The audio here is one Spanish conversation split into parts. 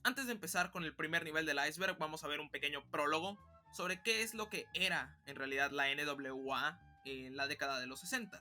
Antes de empezar con el primer nivel del iceberg, vamos a ver un pequeño prólogo sobre qué es lo que era en realidad la NWA en la década de los 60.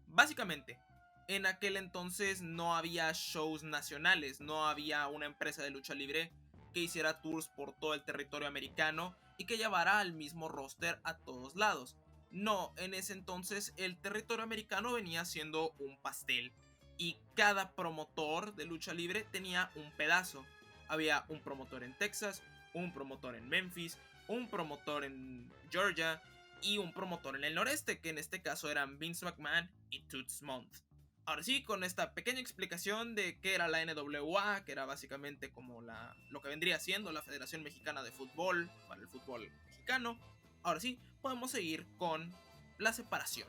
Básicamente, en aquel entonces no había shows nacionales, no había una empresa de lucha libre que hiciera tours por todo el territorio americano y que llevara al mismo roster a todos lados. No, en ese entonces el territorio americano venía siendo un pastel y cada promotor de lucha libre tenía un pedazo. Había un promotor en Texas, un promotor en Memphis, un promotor en Georgia y un promotor en el noreste, que en este caso eran Vince McMahon y Toots Month. Ahora sí, con esta pequeña explicación de qué era la NWA, que era básicamente como lo que vendría siendo la Federación Mexicana de Fútbol para el fútbol mexicano, ahora sí, podemos seguir con la separación.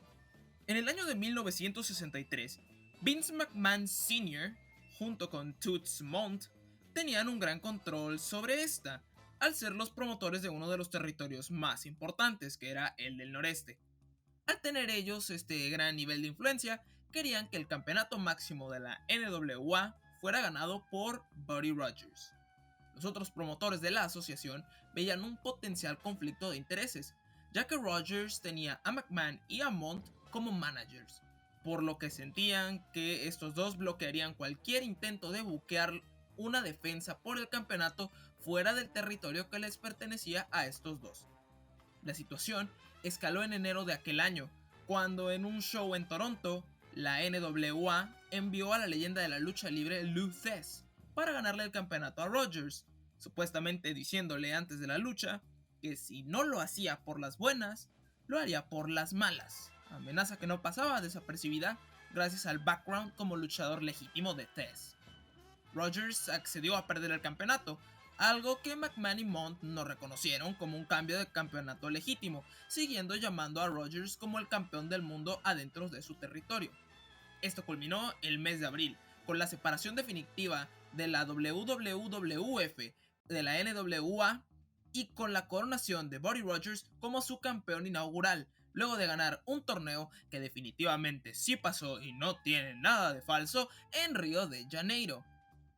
En el año de 1963, Vince McMahon Sr., junto con Toots Month, tenían un gran control sobre esta, al ser los promotores de uno de los territorios más importantes, que era el del noreste. Al tener ellos este gran nivel de influencia, querían que el campeonato máximo de la NWA fuera ganado por Buddy Rogers. Los otros promotores de la asociación veían un potencial conflicto de intereses, ya que Rogers tenía a McMahon y a Montt como managers, por lo que sentían que estos dos bloquearían cualquier intento de buquear una defensa por el campeonato fuera del territorio que les pertenecía a estos dos. La situación escaló en enero de aquel año, cuando en un show en Toronto, la NWA envió a la leyenda de la lucha libre Lou Thesz para ganarle el campeonato a Rogers, supuestamente diciéndole antes de la lucha que si no lo hacía por las buenas, lo haría por las malas, amenaza que no pasaba desapercibida gracias al background como luchador legítimo de Thesz. Rogers accedió a perder el campeonato, algo que McMahon y Montt no reconocieron como un cambio de campeonato legítimo, siguiendo llamando a Rogers como el campeón del mundo adentro de su territorio. Esto culminó el mes de abril, con la separación definitiva de la WWF de la NWA y con la coronación de Buddy Rogers como su campeón inaugural, luego de ganar un torneo que definitivamente sí pasó y no tiene nada de falso en Río de Janeiro.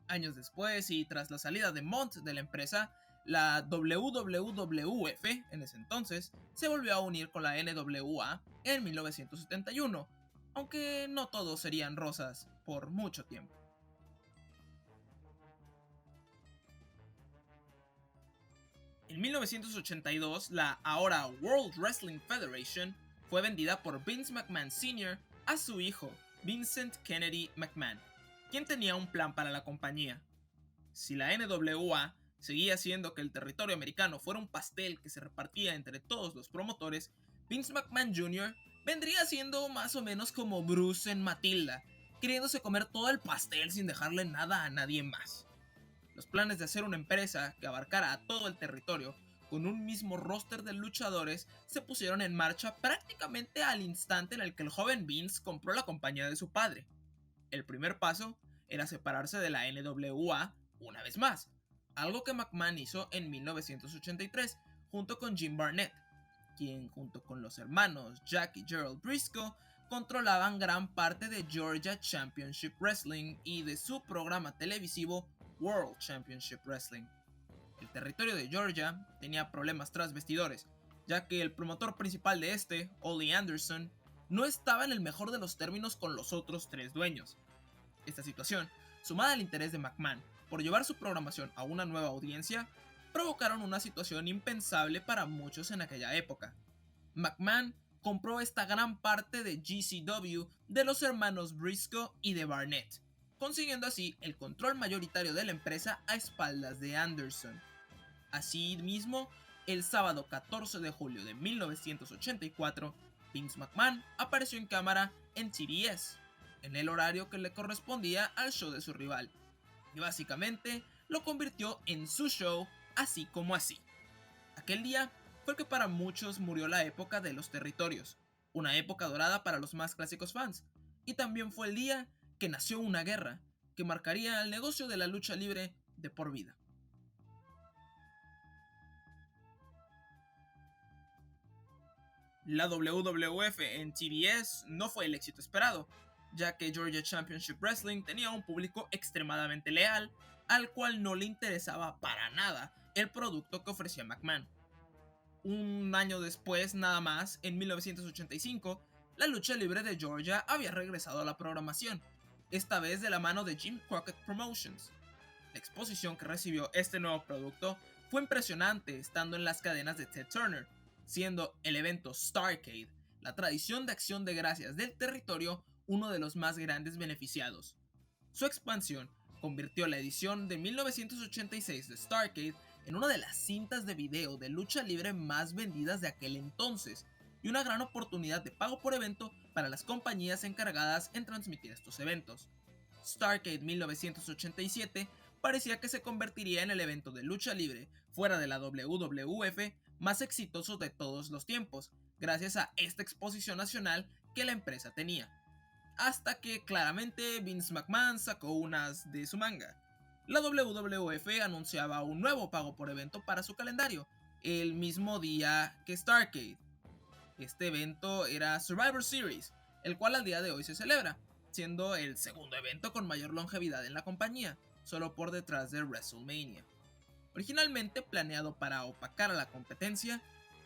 Años después y tras la salida de Montt de la empresa, la WWF en ese entonces se volvió a unir con la NWA en 1971, aunque no todos serían rosas por mucho tiempo. En 1982, la ahora World Wrestling Federation fue vendida por Vince McMahon Sr. a su hijo, Vincent Kennedy McMahon, quien tenía un plan para la compañía. Si la NWA seguía haciendo que el territorio americano fuera un pastel que se repartía entre todos los promotores, Vince McMahon Jr. vendría siendo más o menos como Bruce en Matilda, queriéndose comer todo el pastel sin dejarle nada a nadie más. Los planes de hacer una empresa que abarcara a todo el territorio con un mismo roster de luchadores se pusieron en marcha prácticamente al instante en el que el joven Vince compró la compañía de su padre. El primer paso era separarse de la NWA una vez más, algo que McMahon hizo en 1983 junto con Jim Barnett, quien junto con los hermanos Jack y Gerald Briscoe controlaban gran parte de Georgia Championship Wrestling y de su programa televisivo World Championship Wrestling. El territorio de Georgia tenía problemas tras vestidores, ya que el promotor principal de este, Ole Anderson, no estaba en el mejor de los términos con los otros tres dueños. Esta situación, sumada al interés de McMahon por llevar su programación a una nueva audiencia, provocaron una situación impensable para muchos en aquella época. McMahon compró esta gran parte de GCW de los hermanos Briscoe y de Barnett, consiguiendo así el control mayoritario de la empresa a espaldas de Anderson. Asimismo, el sábado 14 de julio de 1984, Vince McMahon apareció en cámara en TBS, en el horario que le correspondía al show de su rival, y básicamente lo convirtió en su show así como así. Aquel día fue el que para muchos murió la época de los territorios, una época dorada para los más clásicos fans, y también fue el día que nació una guerra que marcaría el negocio de la lucha libre de por vida. La WWF en TBS no fue el éxito esperado, ya que Georgia Championship Wrestling tenía un público extremadamente leal al cual no le interesaba para nada el producto que ofrecía McMahon. Un año después, nada más, en 1985, la lucha libre de Georgia había regresado a la programación, esta vez de la mano de Jim Crockett Promotions. La exposición que recibió este nuevo producto fue impresionante, estando en las cadenas de Ted Turner, siendo el evento Starrcade, la tradición de acción de gracias del territorio, uno de los más grandes beneficiados. Su expansión convirtió la edición de 1986 de Starrcade en una de las cintas de video de lucha libre más vendidas de aquel entonces, y una gran oportunidad de pago por evento para las compañías encargadas en transmitir estos eventos. Starrcade 1987 parecía que se convertiría en el evento de lucha libre fuera de la WWF más exitoso de todos los tiempos, gracias a esta exposición nacional que la empresa tenía. Hasta que claramente Vince McMahon sacó unas de su manga. La WWF anunciaba un nuevo pago por evento para su calendario, el mismo día que Starrcade. Este evento era Survivor Series, el cual al día de hoy se celebra, siendo el segundo evento con mayor longevidad en la compañía, solo por detrás de WrestleMania. Originalmente planeado para opacar a la competencia,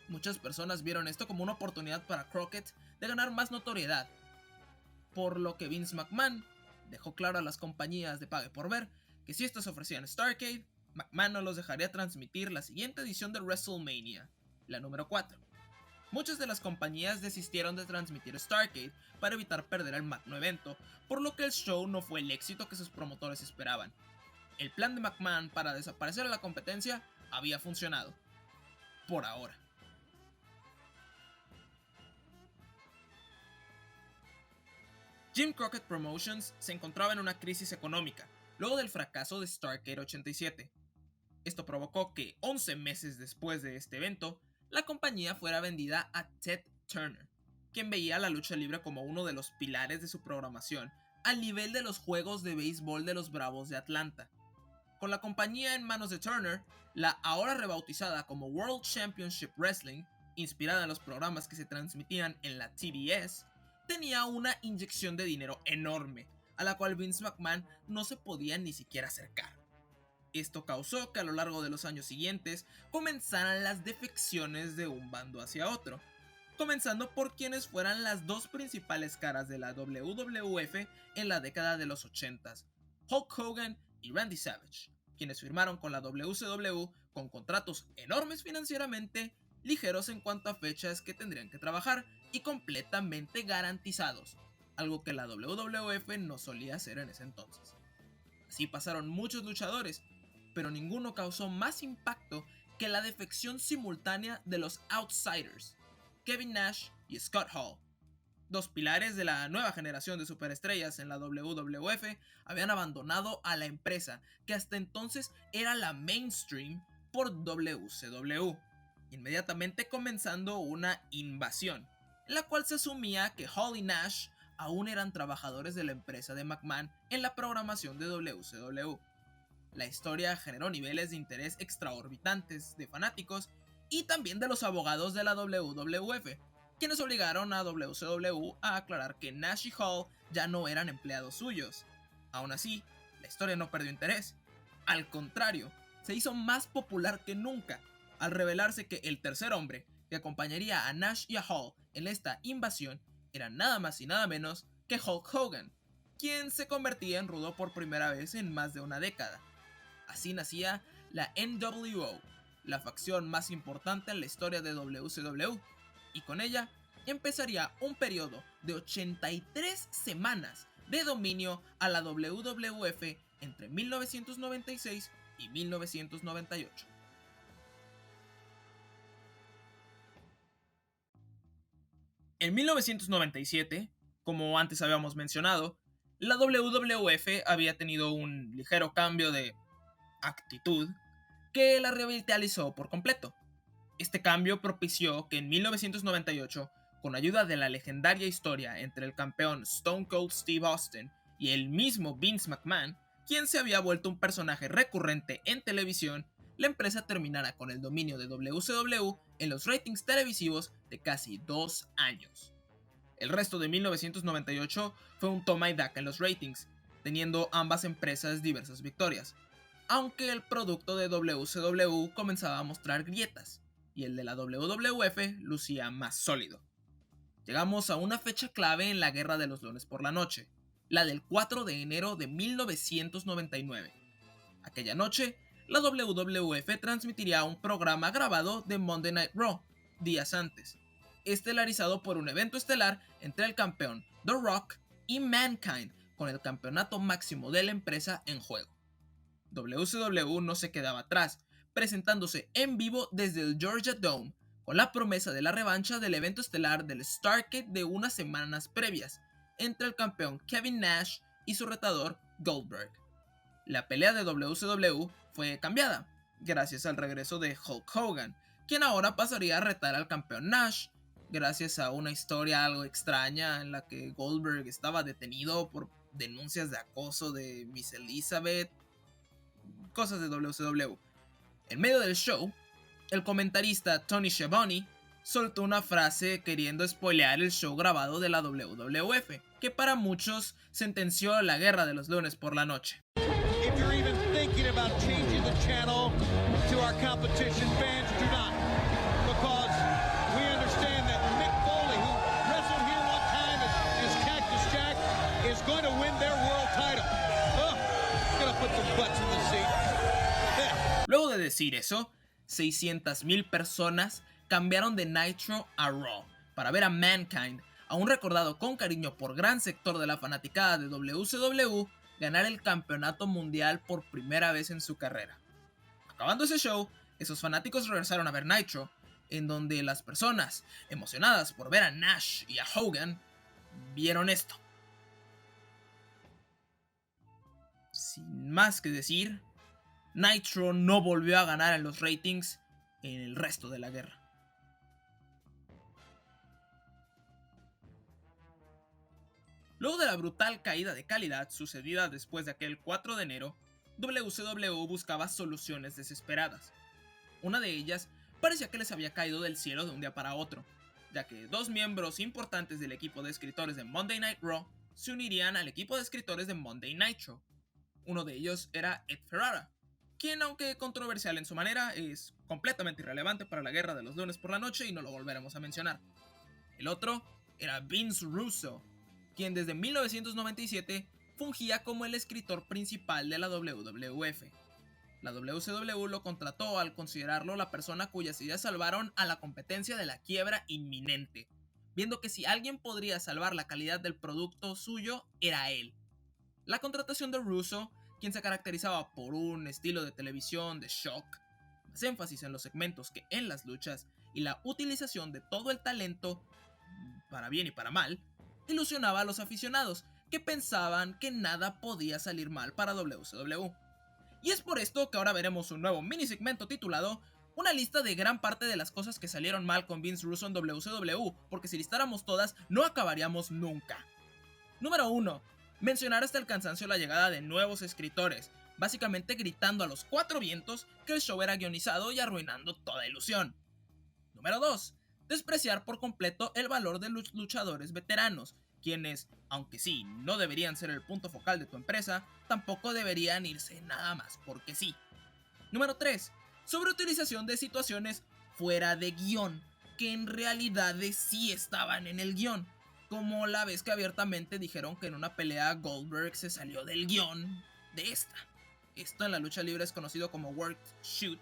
muchas personas vieron esto como una oportunidad para Crockett de ganar más notoriedad, por lo que Vince McMahon dejó claro a las compañías de pague por ver que si estos ofrecían Starrcade, McMahon no los dejaría transmitir la siguiente edición de WrestleMania, la número 4. Muchas de las compañías desistieron de transmitir Starrcade para evitar perder el magno evento, por lo que el show no fue el éxito que sus promotores esperaban. El plan de McMahon para desaparecer a la competencia había funcionado, por ahora. Jim Crockett Promotions se encontraba en una crisis económica, luego del fracaso de Starrcade 87. Esto provocó que 11 meses después de este evento, la compañía fuera vendida a Ted Turner, quien veía la lucha libre como uno de los pilares de su programación, al nivel de los juegos de béisbol de los Bravos de Atlanta. Con la compañía en manos de Turner, la ahora rebautizada como World Championship Wrestling, inspirada en los programas que se transmitían en la TBS, tenía una inyección de dinero enorme, a la cual Vince McMahon no se podía ni siquiera acercar. Esto causó que a lo largo de los años siguientes comenzaran las defecciones de un bando hacia otro, comenzando por quienes fueran las dos principales caras de la WWF en la década de los 80s, Hulk Hogan y Randy Savage, quienes firmaron con la WCW con contratos enormes financieramente, ligeros en cuanto a fechas que tendrían que trabajar y completamente garantizados, algo que la WWF no solía hacer en ese entonces. Así pasaron muchos luchadores, pero ninguno causó más impacto que la defección simultánea de los Outsiders, Kevin Nash y Scott Hall. Dos pilares de la nueva generación de superestrellas en la WWF habían abandonado a la empresa, que hasta entonces era la mainstream, por WCW, inmediatamente comenzando una invasión, en la cual se asumía que Hall y Nash aún eran trabajadores de la empresa de McMahon en la programación de WCW. La historia generó niveles de interés extraorbitantes de fanáticos y también de los abogados de la WWF, quienes obligaron a WCW a aclarar que Nash y Hall ya no eran empleados suyos. Aún así, la historia no perdió interés. Al contrario, se hizo más popular que nunca, al revelarse que el tercer hombre que acompañaría a Nash y a Hall en esta invasión era nada más y nada menos que Hulk Hogan, quien se convertía en rudo por primera vez en más de una década. Así nacía la NWO, la facción más importante en la historia de WCW, y con ella empezaría un periodo de 83 semanas de dominio a la WWF entre 1996 y 1998. En 1997, como antes habíamos mencionado, la WWF había tenido un ligero cambio de actitud que la revitalizó por completo. Este cambio propició que en 1998, con ayuda de la legendaria historia entre el campeón Stone Cold Steve Austin y el mismo Vince McMahon, quien se había vuelto un personaje recurrente en televisión, la empresa terminara con el dominio de WCW en los ratings televisivos de casi 2 años. El resto de 1998 fue un toma y daca en los ratings, teniendo ambas empresas diversas victorias. aunque el producto de WCW comenzaba a mostrar grietas, y el de la WWF lucía más sólido. Llegamos a una fecha clave en la Guerra de los Lunes por la Noche, la del 4 de enero de 1999. Aquella noche, la WWF transmitiría un programa grabado de Monday Night Raw, días antes, estelarizado por un evento estelar entre el campeón The Rock y Mankind, con el campeonato máximo de la empresa en juego. WCW no se quedaba atrás, presentándose en vivo desde el Georgia Dome, con la promesa de la revancha del evento estelar del Starrcade de unas semanas previas, entre el campeón Kevin Nash y su retador Goldberg. La pelea de WCW fue cambiada, gracias al regreso de Hulk Hogan, quien ahora pasaría a retar al campeón Nash, gracias a una historia algo extraña en la que Goldberg estaba detenido por denuncias de acoso de Miss Elizabeth, cosas de WCW. En medio del show, el comentarista Tony Schiavone soltó una frase queriendo spoilear el show grabado de la WWF, que para muchos sentenció la Guerra de los Lunes por la Noche. If you're even thinking about changing the channel to our competition, fans do not, because we understand that Mick Foley, who wrestled here one time as Cactus Jack, is going to win their world title. Gonna put some butts in the seat. Yeah. Luego de decir eso, 600,000 personas cambiaron de Nitro a Raw para ver a Mankind, aún recordado con cariño por gran sector de la fanaticada de WCW, ganar el campeonato mundial por primera vez en su carrera. Acabando ese show, esos fanáticos regresaron a ver Nitro, en donde las personas, emocionadas por ver a Nash y a Hogan, vieron esto. Sin más que decir, Nitro no volvió a ganar en los ratings en el resto de la guerra. Luego de la brutal caída de calidad sucedida después de aquel 4 de enero, WCW buscaba soluciones desesperadas. Una de ellas parecía que les había caído del cielo de un día para otro, ya que dos miembros importantes del equipo de escritores de Monday Night Raw se unirían al equipo de escritores de Monday Nitro. Uno de ellos era Ed Ferrara, quien, aunque controversial en su manera, es completamente irrelevante para la Guerra de los Lunes por la Noche y no lo volveremos a mencionar. El otro era Vince Russo, quien desde 1997 fungía como el escritor principal de la WWF. La WCW lo contrató al considerarlo la persona cuyas ideas salvaron a la competencia de la quiebra inminente, viendo que si alguien podría salvar la calidad del producto suyo, era él. La contratación de Russo, quien se caracterizaba por un estilo de televisión de shock, más énfasis en los segmentos que en las luchas, y la utilización de todo el talento, para bien y para mal, ilusionaba a los aficionados, que pensaban que nada podía salir mal para WCW. Y es por esto que ahora veremos un nuevo mini segmento titulado una lista de gran parte de las cosas que salieron mal con Vince Russo en WCW, porque si listáramos todas no acabaríamos nunca. Número 1. Mencionar hasta el cansancio la llegada de nuevos escritores, básicamente gritando a los cuatro vientos que el show era guionizado y arruinando toda ilusión. Número 2. Despreciar por completo el valor de los luchadores veteranos, quienes, aunque sí, no deberían ser el punto focal de tu empresa, tampoco deberían irse nada más porque sí. Número 3. Sobreutilización de situaciones fuera de guión, que en realidad sí estaban en el guión, como la vez que abiertamente dijeron que en una pelea Goldberg se salió del guión de esta. Esto en la lucha libre es conocido como work shoot,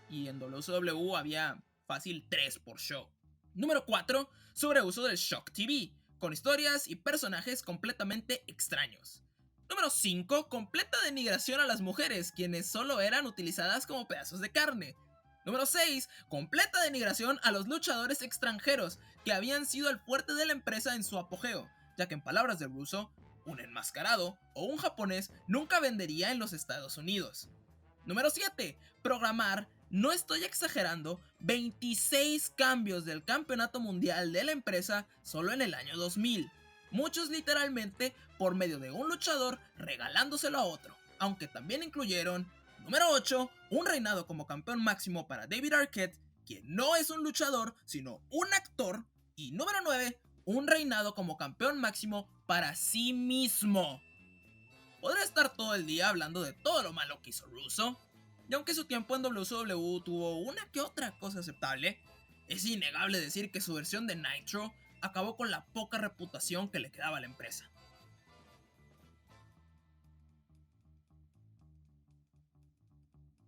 y en WCW había fácil 3 por show. Número 4. Sobreuso del Shock TV, con historias y personajes completamente extraños. Número 5. Completa denigración a las mujeres, quienes solo eran utilizadas como pedazos de carne. Número 6. Completa denigración a los luchadores extranjeros, que habían sido el fuerte de la empresa en su apogeo, ya que en palabras de Russo, un enmascarado o un japonés nunca vendería en los Estados Unidos. Número 7. Programar, no estoy exagerando, 26 cambios del campeonato mundial de la empresa solo en el año 2000. Muchos literalmente por medio de un luchador regalándoselo a otro, aunque también incluyeron: número 8. Un reinado como campeón máximo para David Arquette, quien no es un luchador sino un actor. Y número 9. Un reinado como campeón máximo para sí mismo. Podría estar todo el día hablando de todo lo malo que hizo Russo, y aunque su tiempo en WCW tuvo una que otra cosa aceptable, es innegable decir que su versión de Nitro acabó con la poca reputación que le quedaba a la empresa.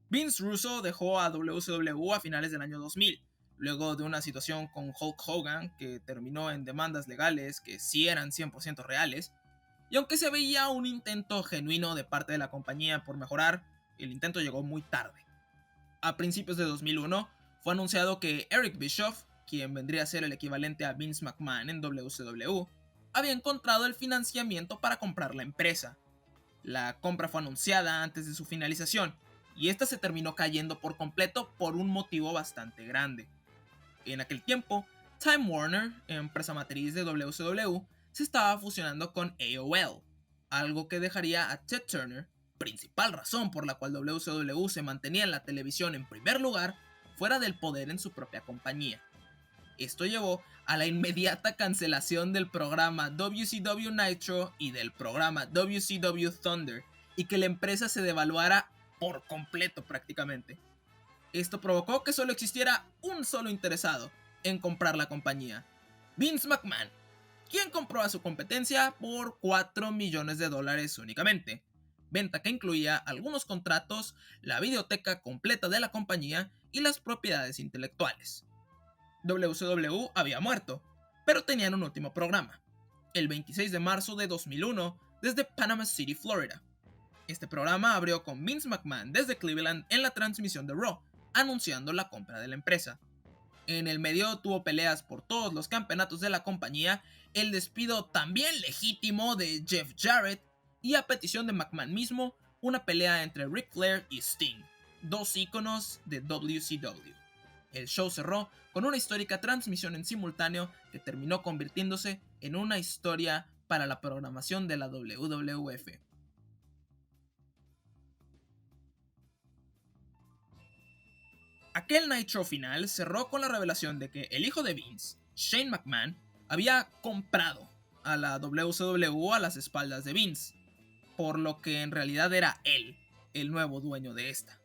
Vince Russo dejó a WCW a finales del año 2000, luego de una situación con Hulk Hogan que terminó en demandas legales que sí eran 100% reales, y aunque se veía un intento genuino de parte de la compañía por mejorar, el intento llegó muy tarde. A principios de 2001 fue anunciado que Eric Bischoff, quien vendría a ser el equivalente a Vince McMahon en WCW, había encontrado el financiamiento para comprar la empresa. La compra fue anunciada antes de su finalización, y esta se terminó cayendo por completo por un motivo bastante grande. En aquel tiempo, Time Warner, empresa matriz de WCW, se estaba fusionando con AOL, algo que dejaría a Ted Turner, principal razón por la cual WCW se mantenía en la televisión en primer lugar, fuera del poder en su propia compañía. Esto llevó a la inmediata cancelación del programa WCW Nitro y del programa WCW Thunder, y que la empresa se devaluara por completo prácticamente. Esto provocó que solo existiera un solo interesado en comprar la compañía: Vince McMahon, quien compró a su competencia por $4 millones únicamente, venta que incluía algunos contratos, la videoteca completa de la compañía y las propiedades intelectuales. WCW había muerto, pero tenían un último programa, el 26 de marzo de 2001 desde Panama City, Florida. Este programa abrió con Vince McMahon desde Cleveland en la transmisión de Raw, anunciando la compra de la empresa. En el medio tuvo peleas por todos los campeonatos de la compañía, el despido también legítimo de Jeff Jarrett y, a petición de McMahon mismo, una pelea entre Ric Flair y Sting, dos íconos de WCW. El show cerró con una histórica transmisión en simultáneo que terminó convirtiéndose en una historia para la programación de la WWF. Aquel Nitro final cerró con la revelación de que el hijo de Vince, Shane McMahon, había comprado a la WCW a las espaldas de Vince, por lo que en realidad era él el nuevo dueño de esta.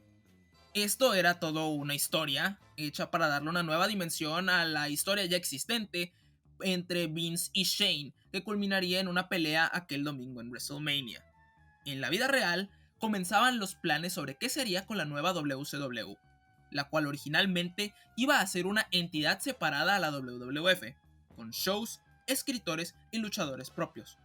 Esto era todo una historia hecha para darle una nueva dimensión a la historia ya existente entre Vince y Shane, que culminaría en una pelea aquel domingo en WrestleMania. En la vida real, comenzaban los planes sobre qué sería con la nueva WCW, la cual originalmente iba a ser una entidad separada a la WWF, con shows, escritores y luchadores propios.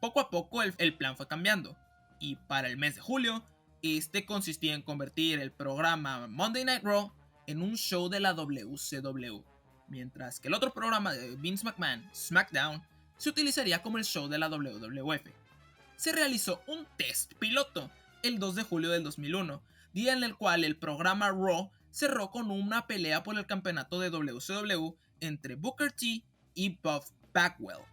Poco a poco el plan fue cambiando, y para el mes de julio, este consistía en convertir el programa Monday Night Raw en un show de la WCW, mientras que el otro programa de Vince McMahon, SmackDown, se utilizaría como el show de la WWF. Se realizó un test piloto el 2 de julio del 2001, día en el cual el programa Raw cerró con una pelea por el campeonato de WCW entre Booker T y Buff Bagwell.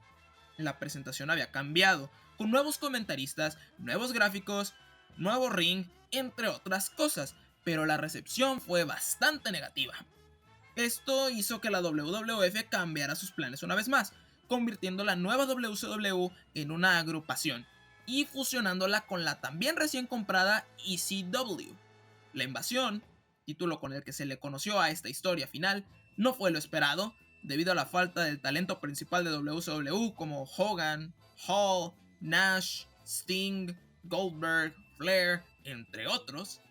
La presentación había cambiado, con nuevos comentaristas, nuevos gráficos, nuevo ring, entre otras cosas, pero la recepción fue bastante negativa. Esto hizo que la WWF cambiara sus planes una vez más, convirtiendo la nueva WCW en una agrupación y fusionándola con la también recién comprada ECW. La invasión, título con el que se le conoció a esta historia final, no fue lo esperado, debido a la falta del talento principal de WCW como Hogan, Hall, Nash, Sting, Goldberg, Flair, entre otros.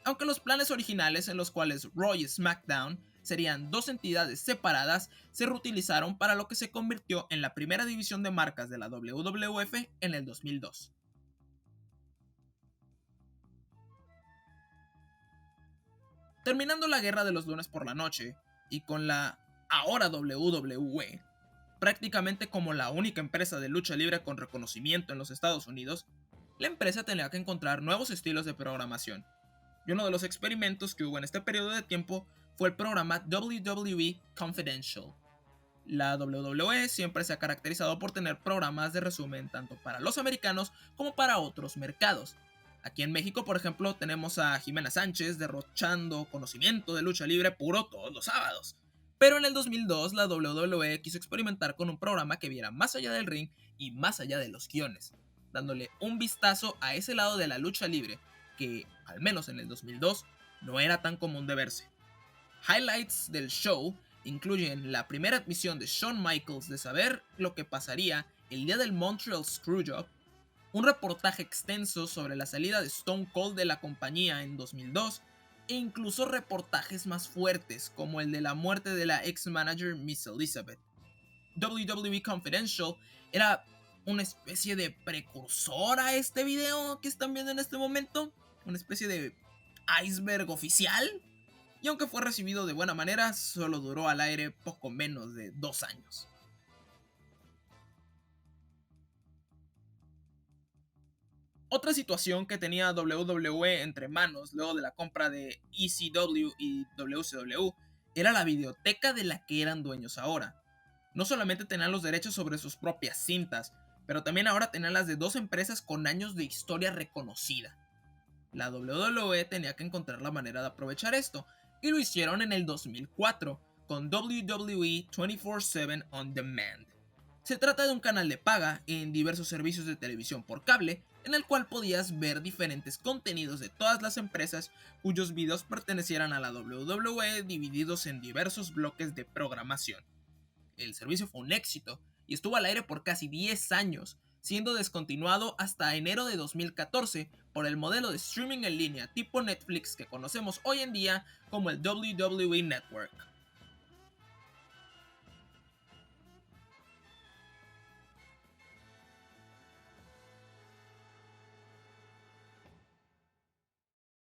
Aunque los planes originales, en los cuales Raw y SmackDown serían dos entidades separadas, se reutilizaron para lo que se convirtió en la primera división de marcas de la WWF en el 2002. Terminando la guerra de los lunes por la noche, y con la ahora WWE, prácticamente como la única empresa de lucha libre con reconocimiento en los Estados Unidos, la empresa tenía que encontrar nuevos estilos de programación. Y uno de los experimentos que hubo en este periodo de tiempo fue el programa WWE Confidential. La WWE siempre se ha caracterizado por tener programas de resumen tanto para los americanos como para otros mercados. Aquí en México, por ejemplo, tenemos a Jimena Sánchez derrochando conocimiento de lucha libre puro todos los sábados. Pero en el 2002 la WWE quiso experimentar con un programa que viera más allá del ring y más allá de los guiones. dándole un vistazo a ese lado de la lucha libre que, al menos en el 2002, no era tan común de verse. Highlights del show incluyen la primera admisión de Shawn Michaels de saber lo que pasaría el día del Montreal Screwjob, un reportaje extenso sobre la salida de Stone Cold de la compañía en 2002, e incluso reportajes más fuertes como el de la muerte de la ex-manager Miss Elizabeth. WWE Confidential era una especie de precursor a este video que están viendo en este momento, una especie de iceberg oficial, y aunque fue recibido de buena manera, solo duró al aire poco menos de 2 años. Otra situación que tenía WWE entre manos luego de la compra de ECW y WCW era la videoteca de la que eran dueños ahora. No solamente tenían los derechos sobre sus propias cintas, pero también ahora tenían las de 2 empresas con años de historia reconocida. La WWE tenía que encontrar la manera de aprovechar esto, y lo hicieron en el 2004 con WWE 24/7 On Demand. Se trata de un canal de paga en diversos servicios de televisión por cable, en el cual podías ver diferentes contenidos de todas las empresas cuyos videos pertenecieran a la WWE divididos en diversos bloques de programación. El servicio fue un éxito y estuvo al aire por casi 10 años, siendo descontinuado hasta enero de 2014 por el modelo de streaming en línea tipo Netflix que conocemos hoy en día como el WWE Network.